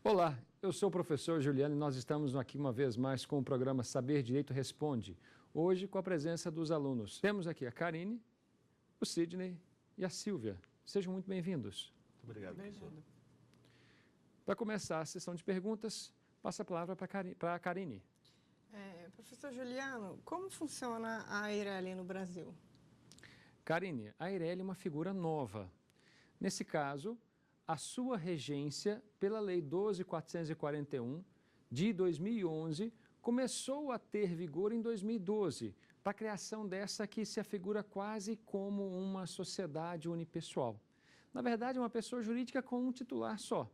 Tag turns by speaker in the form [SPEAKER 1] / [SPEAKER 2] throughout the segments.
[SPEAKER 1] Olá, eu sou o professor Juliano e nós estamos aqui uma vez mais com o programa Saber Direito Responde. Hoje com a presença dos alunos. Temos aqui a Karine, o Sidney e a Silvia. Sejam muito bem-vindos.
[SPEAKER 2] Muito obrigado, professor.
[SPEAKER 1] Para começar a sessão de perguntas, passo a palavra para a Karine.
[SPEAKER 3] Professor Juliano, como funciona a Eireli no Brasil?
[SPEAKER 1] Karine, a Eireli é uma figura nova. Nesse caso, a sua regência pela Lei 12.441 de 2011 começou a ter vigor em 2012, para a criação dessa que se afigura quase como uma sociedade unipessoal. Na verdade, é uma pessoa jurídica com um titular só.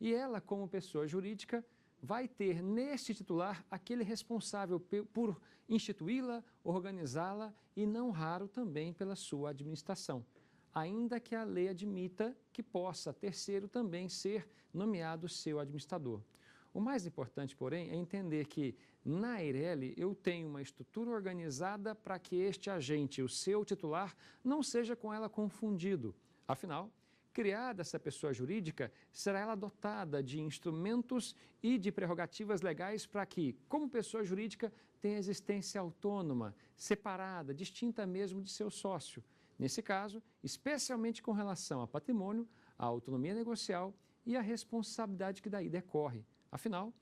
[SPEAKER 1] E ela, como pessoa jurídica, vai ter neste titular aquele responsável por instituí-la, organizá-la e, não raro, também pela sua administração, ainda que a lei admita que possa terceiro também ser nomeado seu administrador. O mais importante, porém, é entender que na Eireli eu tenho uma estrutura organizada para que este agente, o seu titular, não seja com ela confundido. Afinal, criada essa pessoa jurídica, será ela dotada de instrumentos e de prerrogativas legais para que, como pessoa jurídica, tenha existência autônoma, separada, distinta mesmo de seu sócio. Nesse caso, especialmente com relação a patrimônio, a autonomia negocial e a responsabilidade que daí decorre. Afinal,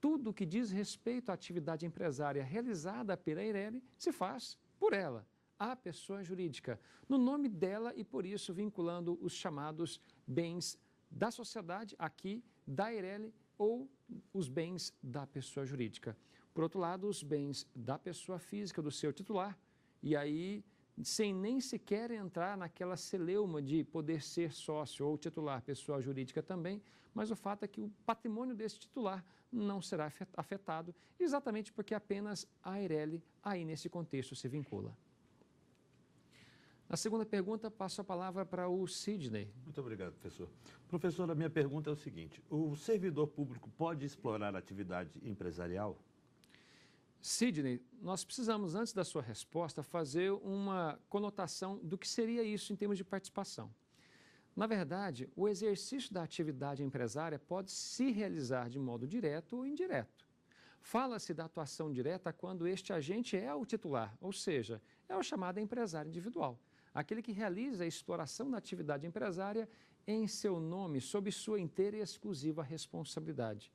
[SPEAKER 1] tudo que diz respeito à atividade empresária realizada pela Eireli se faz por ela, a pessoa jurídica, no nome dela e por isso vinculando os chamados bens da sociedade, aqui da Eireli, ou os bens da pessoa jurídica. Por outro lado, os bens da pessoa física, do seu titular, e aí sem nem sequer entrar naquela celeuma de poder ser sócio ou titular, pessoa jurídica também, mas o fato é que o patrimônio desse titular não será afetado, exatamente porque apenas a Eireli aí nesse contexto se vincula. Na segunda pergunta, passo a palavra para o Sidney.
[SPEAKER 2] Muito obrigado, professor. Professor, a minha pergunta é o seguinte: o servidor público pode explorar a atividade empresarial?
[SPEAKER 1] Sidney, nós precisamos, antes da sua resposta, fazer uma conotação do que seria isso em termos de participação. Na verdade, o exercício da atividade empresária pode se realizar de modo direto ou indireto. Fala-se da atuação direta quando este agente é o titular, ou seja, é o chamado empresário individual, aquele que realiza a exploração da atividade empresária em seu nome, sob sua inteira e exclusiva responsabilidade.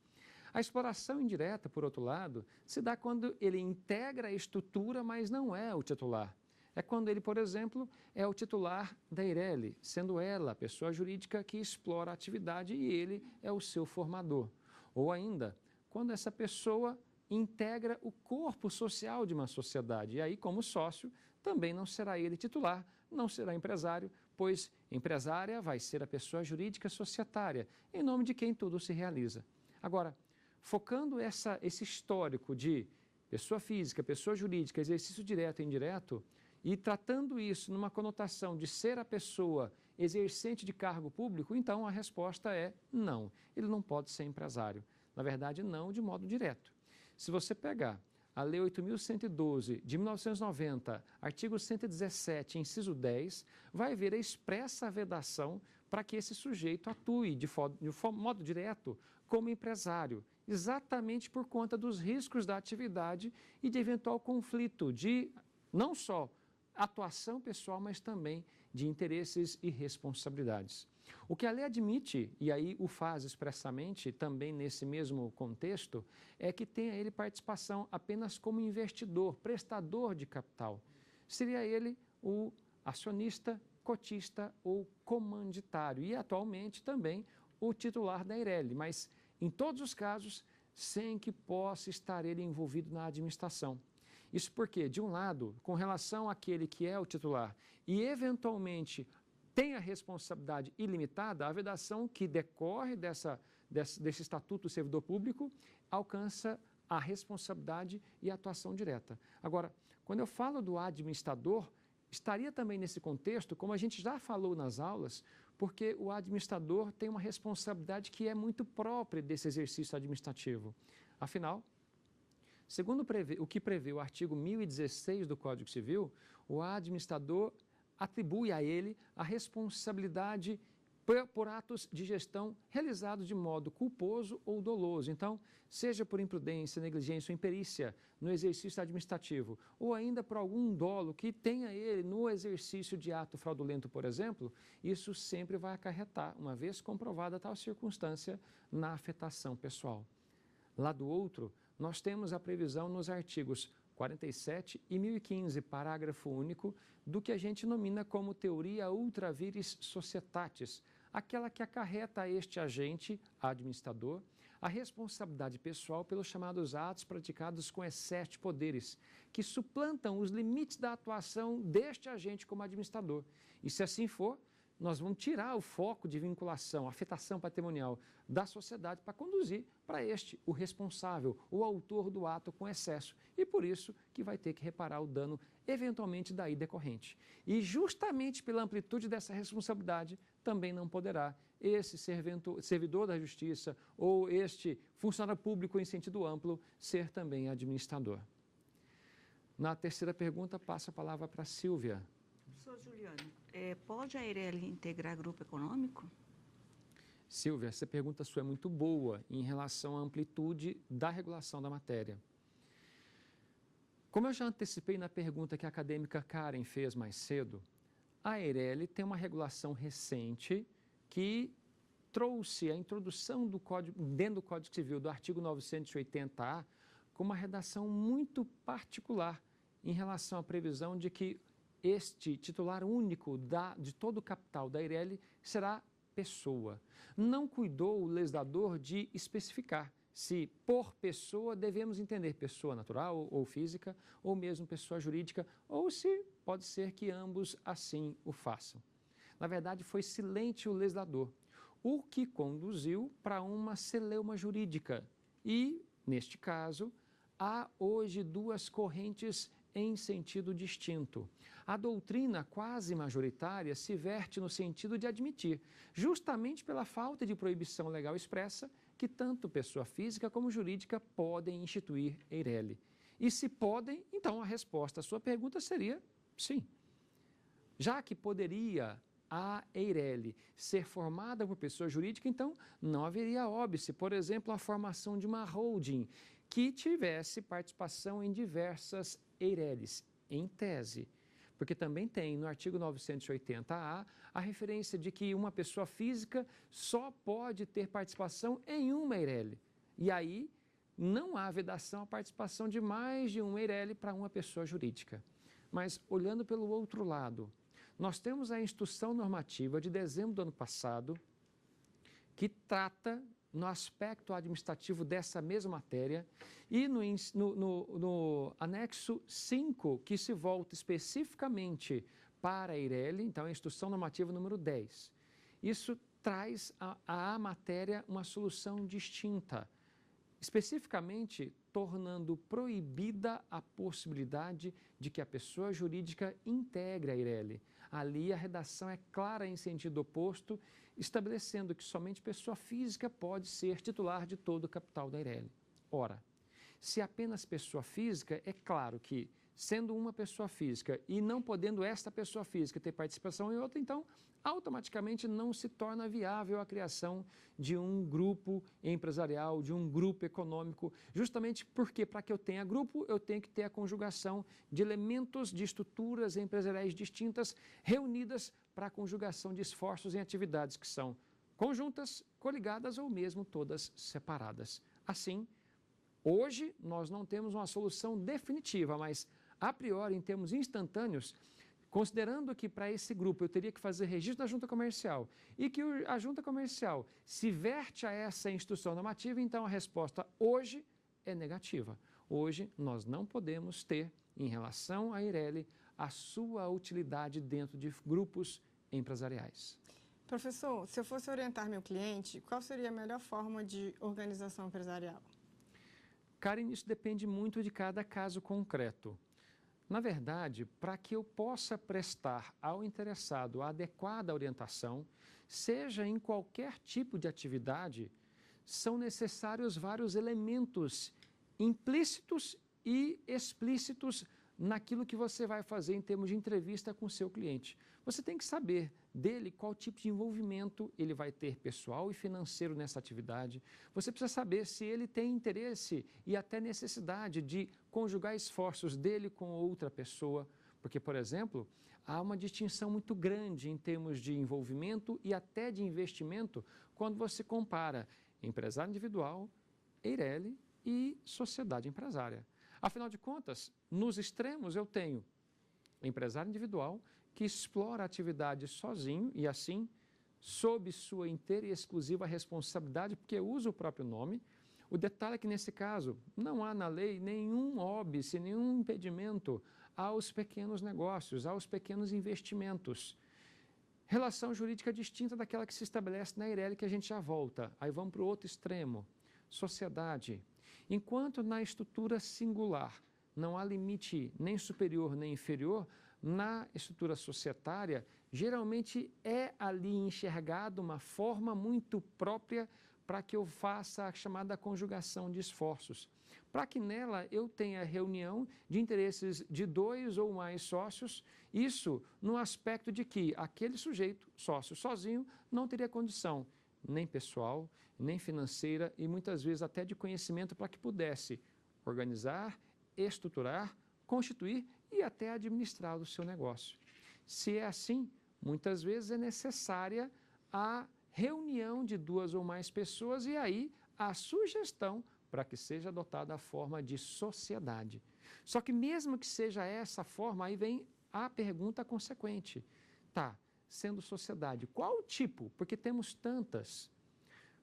[SPEAKER 1] A exploração indireta, por outro lado, se dá quando ele integra a estrutura, mas não é o titular. É quando ele, por exemplo, é o titular da Eireli, sendo ela a pessoa jurídica que explora a atividade e ele é o seu formador. Ou ainda, quando essa pessoa integra o corpo social de uma sociedade. E aí, como sócio, também não será ele titular, não será empresário, pois empresária vai ser a pessoa jurídica societária, em nome de quem tudo se realiza. Agora, focando esse histórico de pessoa física, pessoa jurídica, exercício direto e indireto, e tratando isso numa conotação de ser a pessoa exercente de cargo público, então a resposta é não, ele não pode ser empresário. Na verdade, não de modo direto. Se você pegar a Lei 8.112, de 1990, artigo 117, inciso 10, vai ver a expressa vedação para que esse sujeito atue de modo direto como empresário, exatamente por conta dos riscos da atividade e de eventual conflito de não só atuação pessoal, mas também de interesses e responsabilidades. O que a lei admite, e aí o faz expressamente também nesse mesmo contexto, é que tenha ele participação apenas como investidor, prestador de capital. Seria ele o acionista, cotista ou comanditário e atualmente também o titular da Eireli, mas em todos os casos sem que possa estar ele envolvido na administração. Isso porque, de um lado, com relação àquele que é o titular e eventualmente tem a responsabilidade ilimitada, a vedação que decorre desse Estatuto do Servidor Público alcança a responsabilidade e a atuação direta. Agora, quando eu falo do administrador, estaria também nesse contexto, como a gente já falou nas aulas, porque o administrador tem uma responsabilidade que é muito própria desse exercício administrativo. Afinal, segundo o que prevê o artigo 1016 do Código Civil, o administrador atribui a ele a responsabilidade por atos de gestão realizados de modo culposo ou doloso. Então, seja por imprudência, negligência ou imperícia no exercício administrativo, ou ainda por algum dolo que tenha ele no exercício de ato fraudulento, por exemplo, isso sempre vai acarretar, uma vez comprovada tal circunstância, na afetação pessoal. Lá do outro, nós temos a previsão nos artigos 47 e 1015, parágrafo único, do que a gente nomina como teoria ultra vires societatis, aquela que acarreta a este agente, administrador, a responsabilidade pessoal pelos chamados atos praticados com excesso de poderes, que suplantam os limites da atuação deste agente como administrador. E se assim for, nós vamos tirar o foco de vinculação, afetação patrimonial da sociedade para conduzir para este, o responsável, o autor do ato com excesso. E por isso que vai ter que reparar o dano eventualmente daí decorrente. E justamente pela amplitude dessa responsabilidade, também não poderá esse servidor da justiça ou este funcionário público em sentido amplo ser também administrador. Na terceira pergunta, passo a palavra para a Silvia.
[SPEAKER 4] Professor Juliano, pode a Eireli integrar grupo econômico?
[SPEAKER 1] Silvia, essa pergunta sua é muito boa em relação à amplitude da regulação da matéria. Como eu já antecipei na pergunta que a acadêmica Karen fez mais cedo, a Eireli tem uma regulação recente que trouxe a introdução do código, dentro do Código Civil, do artigo 980-A, com uma redação muito particular em relação à previsão de que este titular único de todo o capital da Eireli será pessoa. Não cuidou o legislador de especificar se por pessoa devemos entender pessoa natural ou física, ou mesmo pessoa jurídica, ou se pode ser que ambos assim o façam. Na verdade, foi silente o legislador, o que conduziu para uma celeuma jurídica. E, neste caso, há hoje duas correntes em sentido distinto. A doutrina quase majoritária se verte no sentido de admitir, justamente pela falta de proibição legal expressa, que tanto pessoa física como jurídica podem instituir Eireli. E se podem, então a resposta à sua pergunta seria sim. Já que poderia a Eireli ser formada por pessoa jurídica, então não haveria óbice, por exemplo, a formação de uma holding que tivesse participação em diversas Eirelis, em tese. Porque também tem no artigo 980-A a referência de que uma pessoa física só pode ter participação em uma Eireli. E aí não há vedação à participação de mais de um Eireli para uma pessoa jurídica. Mas olhando pelo outro lado, nós temos a Instrução Normativa de dezembro do ano passado, que trata no aspecto administrativo dessa mesma matéria, e no anexo 5, que se volta especificamente para a Eireli, então a Instrução Normativa número 10. Isso traz à matéria uma solução distinta, especificamente tornando proibida a possibilidade de que a pessoa jurídica integre a Eireli. Ali a redação é clara em sentido oposto, estabelecendo que somente pessoa física pode ser titular de todo o capital da Eireli. Ora, se apenas pessoa física, é claro que, sendo uma pessoa física e não podendo esta pessoa física ter participação em outra, então, automaticamente não se torna viável a criação de um grupo empresarial, de um grupo econômico, justamente porque, para que eu tenha grupo, eu tenho que ter a conjugação de elementos de estruturas empresariais distintas reunidas para a conjugação de esforços em atividades que são conjuntas, coligadas ou mesmo todas separadas. Assim, hoje nós não temos uma solução definitiva, mas a priori, em termos instantâneos, considerando que para esse grupo eu teria que fazer registro da junta comercial e que a junta comercial se verte a essa instrução normativa, então a resposta hoje é negativa. Hoje nós não podemos ter, em relação à Eireli, a sua utilidade dentro de grupos empresariais.
[SPEAKER 3] Professor, se eu fosse orientar meu cliente, qual seria a melhor forma de organização empresarial?
[SPEAKER 1] Karen, isso depende muito de cada caso concreto. Na verdade, para que eu possa prestar ao interessado a adequada orientação, seja em qualquer tipo de atividade, são necessários vários elementos implícitos e explícitos naquilo que você vai fazer em termos de entrevista com o seu cliente. Você tem que saber dele qual tipo de envolvimento ele vai ter pessoal e financeiro nessa atividade. Você precisa saber se ele tem interesse e até necessidade de conjugar esforços dele com outra pessoa, porque, por exemplo, há uma distinção muito grande em termos de envolvimento e até de investimento quando você compara empresário individual, Eireli e sociedade empresária. Afinal de contas, nos extremos eu tenho empresário individual que explora a atividade sozinho e assim, sob sua inteira e exclusiva responsabilidade, porque usa o próprio nome. O detalhe é que nesse caso não há na lei nenhum óbice, nenhum impedimento aos pequenos negócios, aos pequenos investimentos. Relação jurídica distinta daquela que se estabelece na Eireli, que a gente já volta. Aí vamos para o outro extremo, sociedade. Enquanto na estrutura singular não há limite nem superior nem inferior, na estrutura societária, geralmente é ali enxergado uma forma muito própria para que eu faça a chamada conjugação de esforços. Para que nela eu tenha reunião de interesses de 2 ou mais sócios, isso no aspecto de que aquele sujeito, sócio sozinho, não teria condição nem pessoal, nem financeira e muitas vezes até de conhecimento para que pudesse organizar, estruturar, constituir e até administrar o seu negócio. Se é assim, muitas vezes é necessária a reunião de 2 ou mais pessoas e aí a sugestão para que seja adotada a forma de sociedade. Só que mesmo que seja essa forma, aí vem a pergunta consequente. Tá, sendo sociedade, qual o tipo? Porque temos tantas.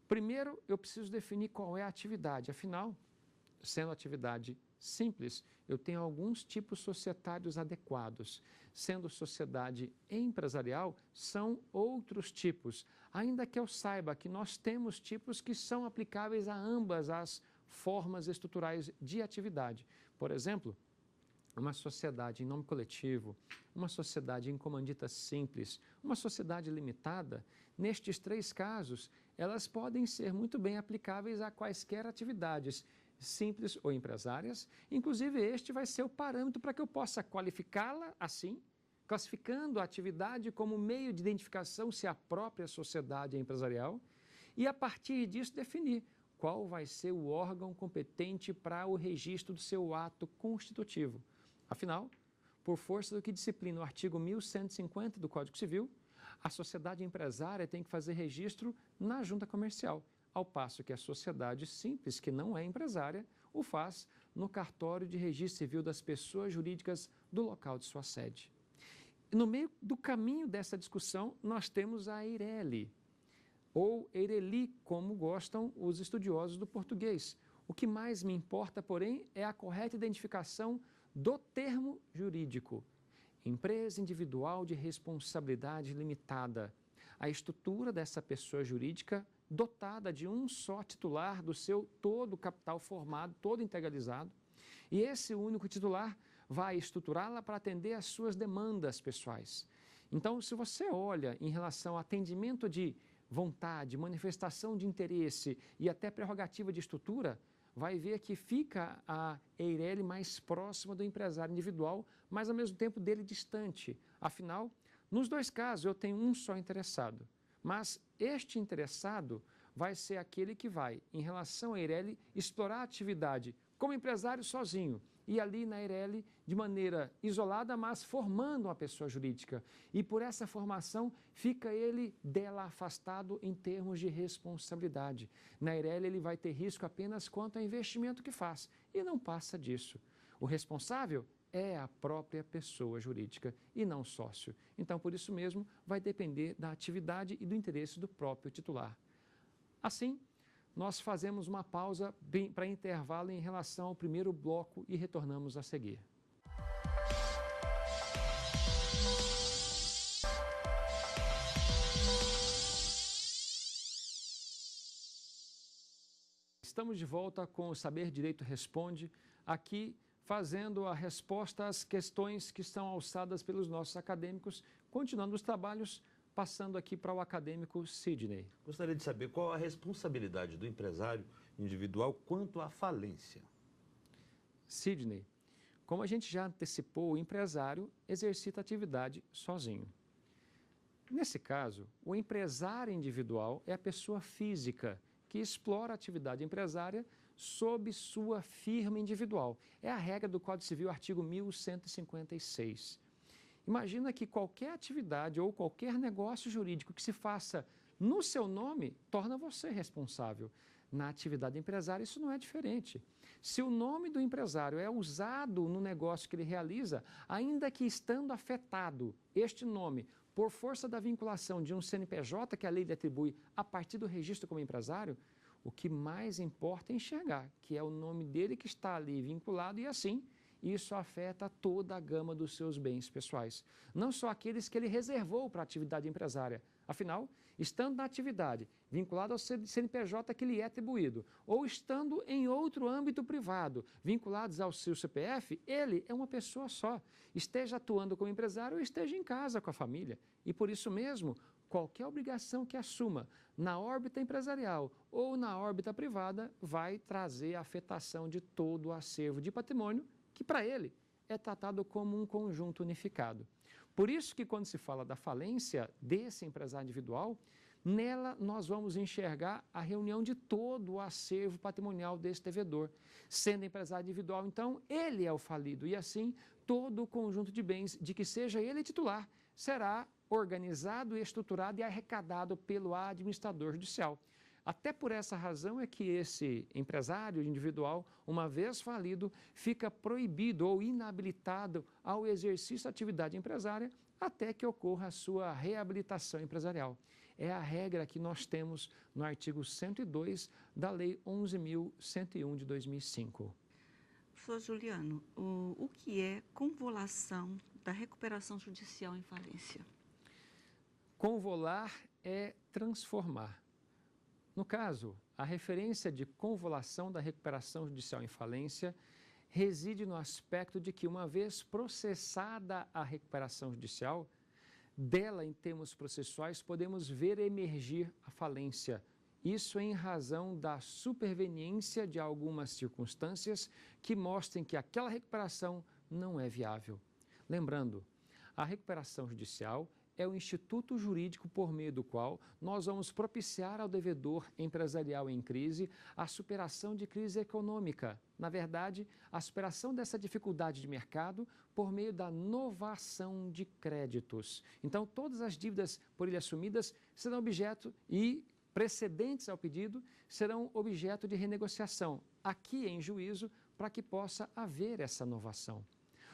[SPEAKER 1] Primeiro, eu preciso definir qual é a atividade. Afinal, sendo atividade simples, eu tenho alguns tipos societários adequados. Sendo sociedade empresarial, são outros tipos. Ainda que eu saiba que nós temos tipos que são aplicáveis a ambas as formas estruturais de atividade. Por exemplo, uma sociedade em nome coletivo, uma sociedade em comandita simples, uma sociedade limitada, nestes 3 casos, elas podem ser muito bem aplicáveis a quaisquer atividades, simples ou empresárias. Inclusive, este vai ser o parâmetro para que eu possa qualificá-la assim, classificando a atividade como meio de identificação se a própria sociedade é empresarial, e a partir disso definir qual vai ser o órgão competente para o registro do seu ato constitutivo. Afinal, por força do que disciplina o artigo 1150 do Código Civil, a sociedade empresária tem que fazer registro na junta comercial, ao passo que a sociedade simples, que não é empresária, o faz no cartório de registro civil das pessoas jurídicas do local de sua sede. No meio do caminho dessa discussão, nós temos a Eireli, ou Eireli, como gostam os estudiosos do português. O que mais me importa, porém, é a correta identificação do termo jurídico. Empresa individual de responsabilidade limitada. A estrutura dessa pessoa jurídica dotada de um só titular do seu todo capital formado, todo integralizado. E esse único titular vai estruturá-la para atender às suas demandas pessoais. Então, se você olha em relação ao atendimento de vontade, manifestação de interesse e até prerrogativa de estrutura, vai ver que fica a Eireli mais próxima do empresário individual, mas ao mesmo tempo dele distante. Afinal, nos 2 casos eu tenho um só interessado, mas este interessado vai ser aquele que vai, em relação a Eireli, explorar a atividade como empresário sozinho, e ali na Eireli de maneira isolada, mas formando uma pessoa jurídica. E por essa formação fica ele dela afastado em termos de responsabilidade. Na Eireli ele vai ter risco apenas quanto ao investimento que faz e não passa disso. O responsável é a própria pessoa jurídica e não sócio. Então, por isso mesmo, vai depender da atividade e do interesse do próprio titular. Assim, nós fazemos uma pausa para intervalo em relação ao primeiro bloco e retornamos a seguir. Estamos de volta com o Saber Direito Responde, aqui fazendo a resposta às questões que estão alçadas pelos nossos acadêmicos, continuando os trabalhos, passando aqui para o acadêmico Sidney.
[SPEAKER 2] Gostaria de saber qual a responsabilidade do empresário individual quanto à falência.
[SPEAKER 1] Sidney, Como a gente já antecipou, o empresário exercita a atividade sozinho. Nesse caso, o empresário individual é a pessoa física que explora a atividade empresária sob sua firma individual. É a regra do Código Civil, artigo 1156. Imagina que qualquer atividade ou qualquer negócio jurídico que se faça no seu nome torna você responsável. Na atividade empresária, isso não é diferente. Se o nome do empresário é usado no negócio que ele realiza, ainda que estando afetado este nome por força da vinculação de um CNPJ que a lei lhe atribui a partir do registro como empresário, o que mais importa é enxergar que é o nome dele que está ali vinculado e assim isso afeta toda a gama dos seus bens pessoais, não só aqueles que ele reservou para a atividade empresária. Afinal, estando na atividade vinculado ao CNPJ que lhe é atribuído, ou estando em outro âmbito privado, vinculados ao seu CPF, ele é uma pessoa só, esteja atuando como empresário ou esteja em casa com a família. E por isso mesmo, qualquer obrigação que assuma na órbita empresarial ou na órbita privada vai trazer a afetação de todo o acervo de patrimônio que para ele é tratado como um conjunto unificado. Por isso que quando se fala da falência desse empresário individual, nela nós vamos enxergar a reunião de todo o acervo patrimonial desse devedor. Sendo empresário individual, então, ele é o falido e assim todo o conjunto de bens de que seja ele titular será organizado, estruturado e arrecadado pelo administrador judicial. Até por essa razão é que esse empresário individual, uma vez falido, fica proibido ou inabilitado ao exercício da atividade empresária até que ocorra a sua reabilitação empresarial. É a regra que nós temos no artigo 102 da Lei 11.101 de 2005.
[SPEAKER 4] Professor Juliano, o que é convolução da recuperação judicial em falência?
[SPEAKER 1] Convolar é transformar. No caso, a referência de convolução da recuperação judicial em falência reside no aspecto de que, uma vez processada a recuperação judicial, dela, em termos processuais, podemos ver emergir a falência. Isso em razão da superveniência de algumas circunstâncias que mostrem que aquela recuperação não é viável. Lembrando, a recuperação judicial é o instituto jurídico por meio do qual nós vamos propiciar ao devedor empresarial em crise a superação de crise econômica. Na verdade, a superação dessa dificuldade de mercado por meio da novação de créditos. Então, todas as dívidas por ele assumidas serão objeto e precedentes ao pedido serão objeto de renegociação, aqui em juízo, para que possa haver essa novação.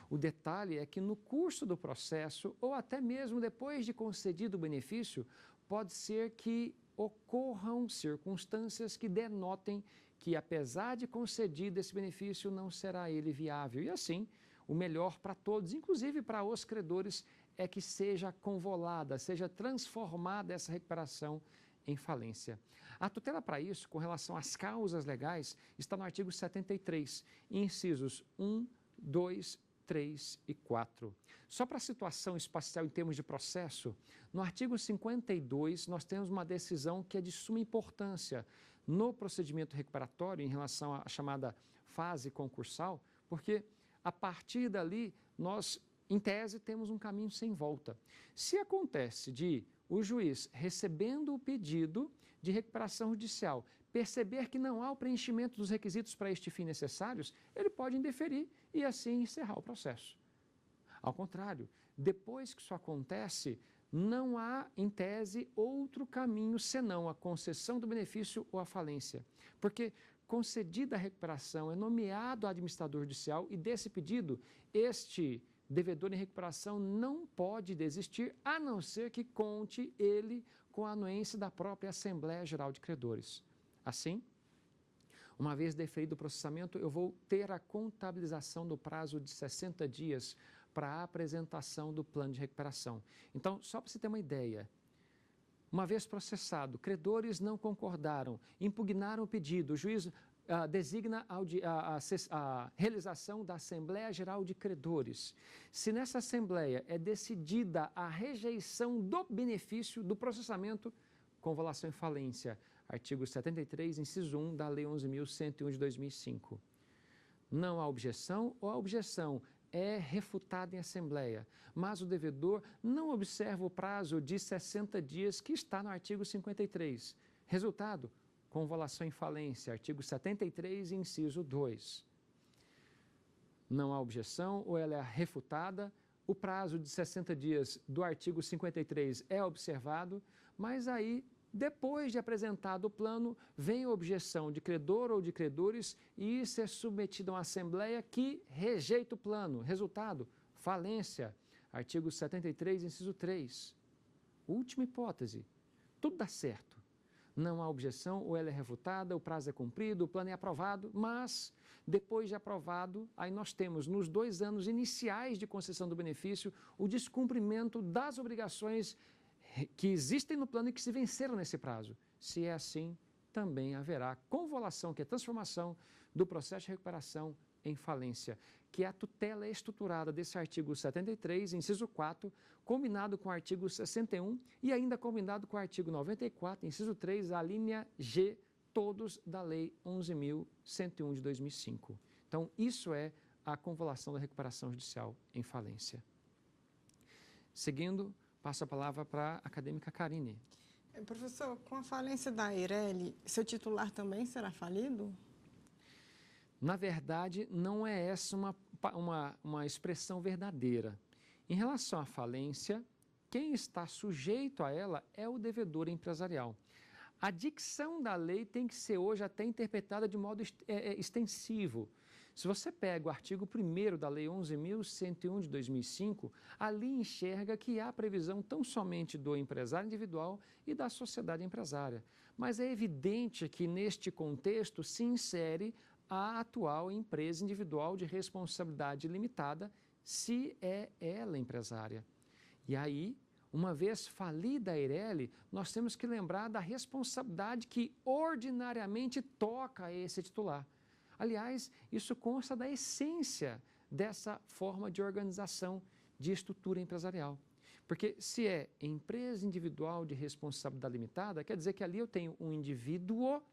[SPEAKER 1] O detalhe é que no curso do processo, ou até mesmo depois de concedido o benefício, pode ser que ocorram circunstâncias que denotem que, apesar de concedido esse benefício, não será ele viável. E assim, o melhor para todos, inclusive para os credores, é que seja convolada, seja transformada essa recuperação em falência. A tutela para isso, com relação às causas legais, está no artigo 73, incisos 1, 2, 3 e 4. Só para a situação espacial em termos de processo, no artigo 52 nós temos uma decisão que é de suma importância no procedimento recuperatório em relação à chamada fase concursal, porque a partir dali nós, em tese, temos um caminho sem volta. Se acontece de o juiz, recebendo o pedido de recuperação judicial, perceber que não há o preenchimento dos requisitos para este fim necessários, ele pode indeferir e assim encerrar o processo. Ao contrário, depois que isso acontece, não há, em tese, outro caminho senão a concessão do benefício ou a falência. Porque, concedida a recuperação, é nomeado administrador judicial e desse pedido, este devedor em recuperação não pode desistir, a não ser que conte ele com a anuência da própria Assembleia Geral de Credores. Assim, uma vez deferido o processamento, eu vou ter a contabilização do prazo de 60 dias para a apresentação do plano de recuperação. Então, só para você ter uma ideia, uma vez processado, credores não concordaram, impugnaram o pedido, o juiz designa a realização da Assembleia Geral de Credores. Se nessa Assembleia é decidida a rejeição do benefício do processamento, convolução em falência, artigo 73, inciso 1 da Lei 11.101 de 2005. Não há objeção ou a objeção é refutada em assembleia, mas o devedor não observa o prazo de 60 dias que está no artigo 53. Resultado, convolução em falência, artigo 73, inciso 2. Não há objeção ou ela é refutada, o prazo de 60 dias do artigo 53 é observado, mas aí, depois de apresentado o plano, vem a objeção de credor ou de credores e isso é submetido a uma assembleia que rejeita o plano. Resultado, falência, artigo 73, inciso 3. Última hipótese, tudo dá certo. Não há objeção ou ela é refutada, o prazo é cumprido, o plano é aprovado, mas depois de aprovado, aí nós temos nos 2 anos iniciais de concessão do benefício o descumprimento das obrigações que existem no plano e que se venceram nesse prazo. Se é assim, também haverá convolução, que é transformação do processo de recuperação em falência, que é a tutela estruturada desse artigo 73, inciso 4, combinado com o artigo 61 e ainda combinado com o artigo 94, inciso 3, a linha G, todos da Lei 11.101 de 2005. Então, isso é a convolução da recuperação judicial em falência. Seguindo, passo a palavra para a acadêmica Karine.
[SPEAKER 3] Professor, com a falência da Eireli, seu titular também será falido?
[SPEAKER 1] Na verdade, não é essa uma expressão verdadeira. Em relação à falência, quem está sujeito a ela é o devedor empresarial. A dicção da lei tem que ser hoje até interpretada de modo extensivo. Se você pega o artigo 1º da Lei 11.101 de 2005, ali enxerga que há previsão tão somente do empresário individual e da sociedade empresária. Mas é evidente que neste contexto se insere a atual empresa individual de responsabilidade limitada, se é ela empresária. E aí, uma vez falida a Eireli, nós temos que lembrar da responsabilidade que ordinariamente toca a esse titular. Aliás, isso consta da essência dessa forma de organização de estrutura empresarial. Porque se é empresa individual de responsabilidade limitada, quer dizer que ali eu tenho um indivíduo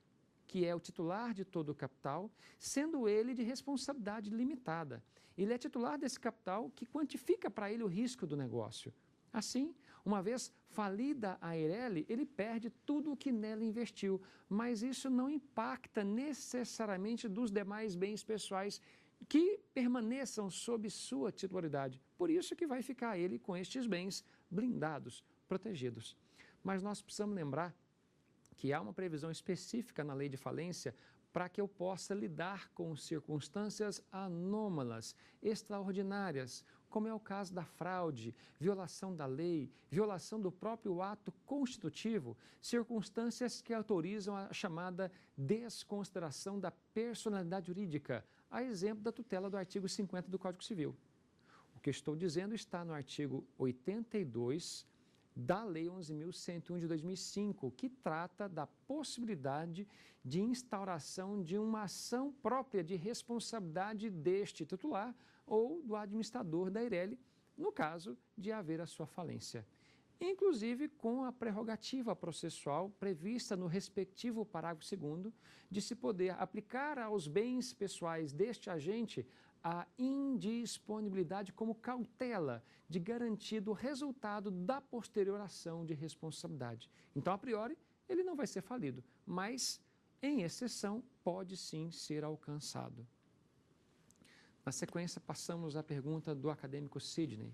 [SPEAKER 1] que é o titular de todo o capital, sendo ele de responsabilidade limitada. Ele é titular desse capital que quantifica para ele o risco do negócio. Assim, uma vez falida a Eireli, ele perde tudo o que nela investiu, mas isso não impacta necessariamente dos demais bens pessoais que permaneçam sob sua titularidade. Por isso que vai ficar ele com estes bens blindados, protegidos. Mas nós precisamos lembrar que há uma previsão específica na lei de falência para que eu possa lidar com circunstâncias anômalas, extraordinárias, como é o caso da fraude, violação da lei, violação do próprio ato constitutivo, circunstâncias que autorizam a chamada desconsideração da personalidade jurídica, a exemplo da tutela do artigo 50 do Código Civil. O que estou dizendo está no artigo 82 da Lei 11.101 de 2005, que trata da possibilidade de instauração de uma ação própria de responsabilidade deste titular ou do administrador da Eireli, no caso de haver a sua falência. Inclusive com a prerrogativa processual prevista no respectivo parágrafo 2º de se poder aplicar aos bens pessoais deste agente a indisponibilidade como cautela de garantido o resultado da posterior ação de responsabilidade. Então, a priori, ele não vai ser falido, mas, em exceção, pode sim ser alcançado. Na sequência, passamos à pergunta do acadêmico Sidney.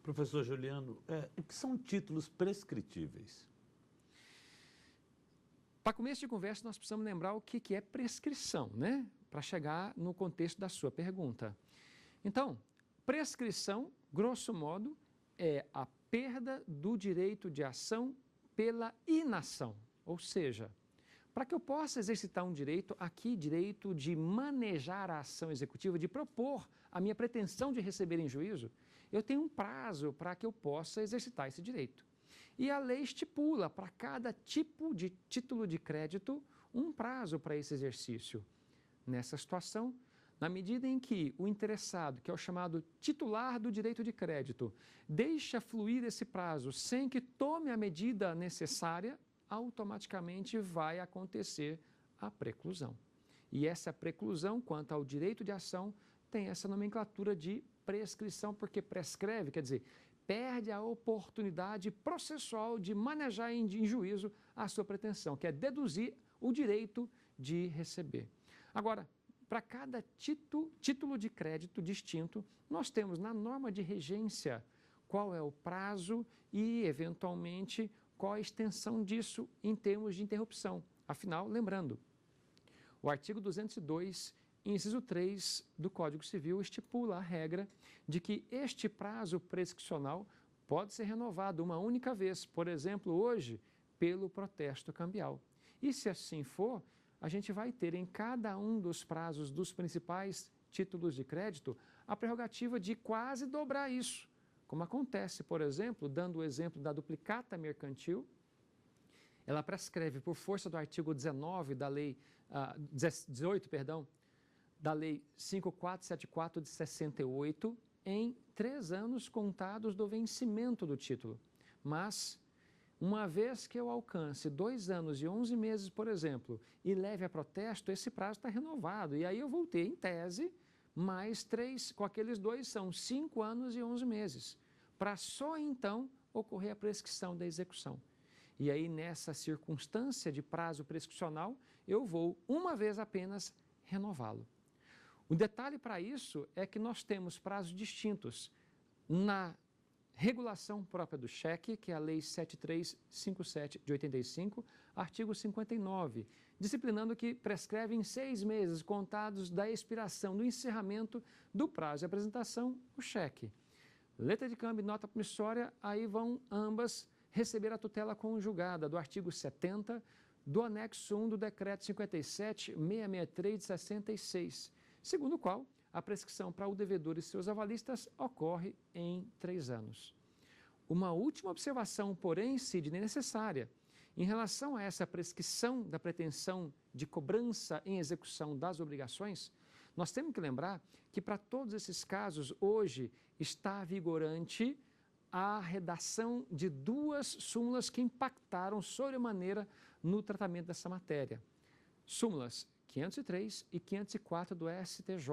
[SPEAKER 2] Professor Juliano, o que são títulos prescritíveis?
[SPEAKER 1] Para começo de conversa, nós precisamos lembrar o que é prescrição, né? Para chegar no contexto da sua pergunta. Então, prescrição, grosso modo, é a perda do direito de ação pela inação. Ou seja, para que eu possa exercitar um direito, aqui direito de manejar a ação executiva, de propor a minha pretensão de receber em juízo, eu tenho um prazo para que eu possa exercitar esse direito. E a lei estipula para cada tipo de título de crédito um prazo para esse exercício. Nessa situação, na medida em que o interessado, que é o chamado titular do direito de crédito, deixa fluir esse prazo sem que tome a medida necessária, automaticamente vai acontecer a preclusão. E essa preclusão quanto ao direito de ação tem essa nomenclatura de prescrição, porque prescreve, quer dizer, perde a oportunidade processual de manejar em juízo a sua pretensão, que é deduzir o direito de receber. Agora, para cada título de crédito distinto, nós temos na norma de regência qual é o prazo e, eventualmente, qual a extensão disso em termos de interrupção. Afinal, lembrando, o artigo 202, inciso 3 do Código Civil estipula a regra de que este prazo prescricional pode ser renovado uma única vez, por exemplo, hoje, pelo protesto cambial. E se assim for, a gente vai ter em cada um dos prazos dos principais títulos de crédito a prerrogativa de quase dobrar isso, como acontece, por exemplo, dando o exemplo da duplicata mercantil. Ela prescreve por força do artigo 19 da lei, 18, da lei 5474 de 68, em 3 anos contados do vencimento do título. Mas, uma vez que eu alcance 2 anos e 11 meses, por exemplo, e leve a protesto, esse prazo está renovado. E aí eu vou ter, em tese, mais 3, com aqueles 2 são 5 anos e 11 meses, para só então ocorrer a prescrição da execução. E aí, nessa circunstância de prazo prescricional, eu vou, uma vez apenas, renová-lo. O detalhe para isso é que nós temos prazos distintos na regulação própria do cheque, que é a Lei 7357 de 85, artigo 59, disciplinando que prescreve em 6 meses contados da expiração do encerramento do prazo de apresentação o cheque. Letra de câmbio e nota promissória, aí vão ambas receber a tutela conjugada do artigo 70 do anexo 1 do decreto 57.663 de 66, segundo o qual a prescrição para o devedor e seus avalistas ocorre em 3 anos. Uma última observação, porém, Sidney, necessária. Em relação a essa prescrição da pretensão de cobrança em execução das obrigações, nós temos que lembrar que para todos esses casos, hoje, está vigorante a redação de 2 súmulas que impactaram sobremaneira no tratamento dessa matéria. Súmulas 503 e 504 do STJ.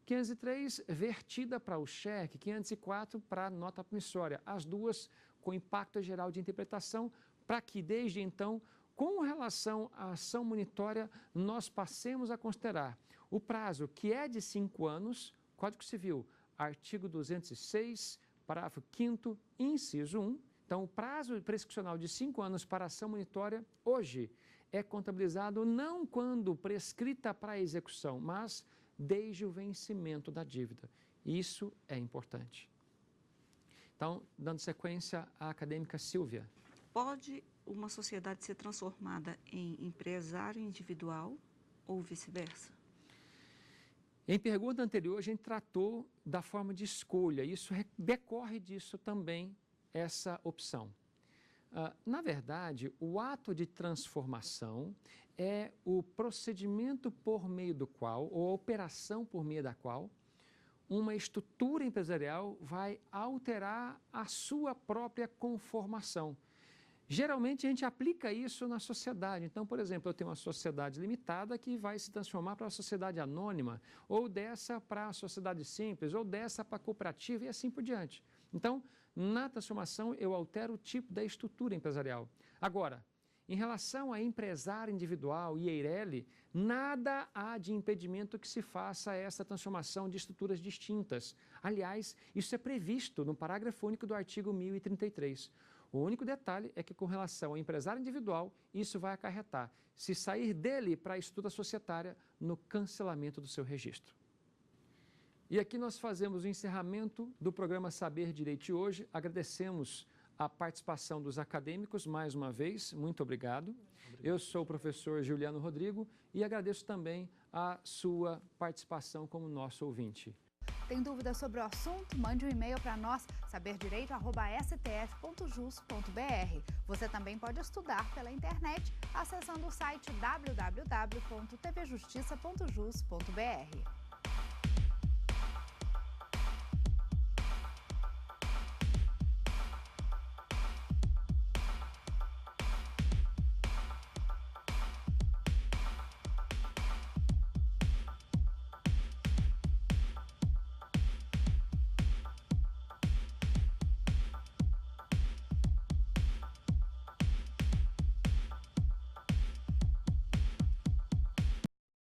[SPEAKER 1] 503 vertida para o cheque, 504 para a nota promissória. As duas com impacto geral de interpretação, para que desde então, com relação à ação monitória, nós passemos a considerar o prazo que é de 5 anos, Código Civil, artigo 206, parágrafo 5º, inciso 1. Então, o prazo prescricional de 5 anos para a ação monitória, hoje, é contabilizado não quando prescrita para a execução, mas desde o vencimento da dívida. Isso é importante. Então, dando sequência à acadêmica Silvia.
[SPEAKER 4] Pode uma sociedade ser transformada em empresário individual ou vice-versa?
[SPEAKER 1] Em pergunta anterior, a gente tratou da forma de escolha. Isso decorre disso também, essa opção. Na verdade, o ato de transformação é o procedimento por meio do qual, ou a operação por meio da qual, uma estrutura empresarial vai alterar a sua própria conformação. Geralmente, a gente aplica isso na sociedade. Então, por exemplo, eu tenho uma sociedade limitada que vai se transformar para a sociedade anônima, ou dessa para a sociedade simples, ou dessa para a cooperativa e assim por diante. Então, na transformação, eu altero o tipo da estrutura empresarial. Agora, em relação a empresário individual e EIRELI, nada há de impedimento que se faça essa transformação de estruturas distintas. Aliás, isso é previsto no parágrafo único do artigo 1033. O único detalhe é que, com relação ao empresário individual, isso vai acarretar, se sair dele para a estrutura societária, no cancelamento do seu registro. E aqui nós fazemos o encerramento do programa Saber Direito de hoje. Agradecemos a participação dos acadêmicos mais uma vez. Muito obrigado. Eu sou o professor Juliano Rodrigo e agradeço também a sua participação como nosso ouvinte.
[SPEAKER 5] Tem dúvidas sobre o assunto? Mande um e-mail para nós, saberdireito@stf.jus.br. Você também pode estudar pela internet acessando o site www.tvjustiça.jus.br.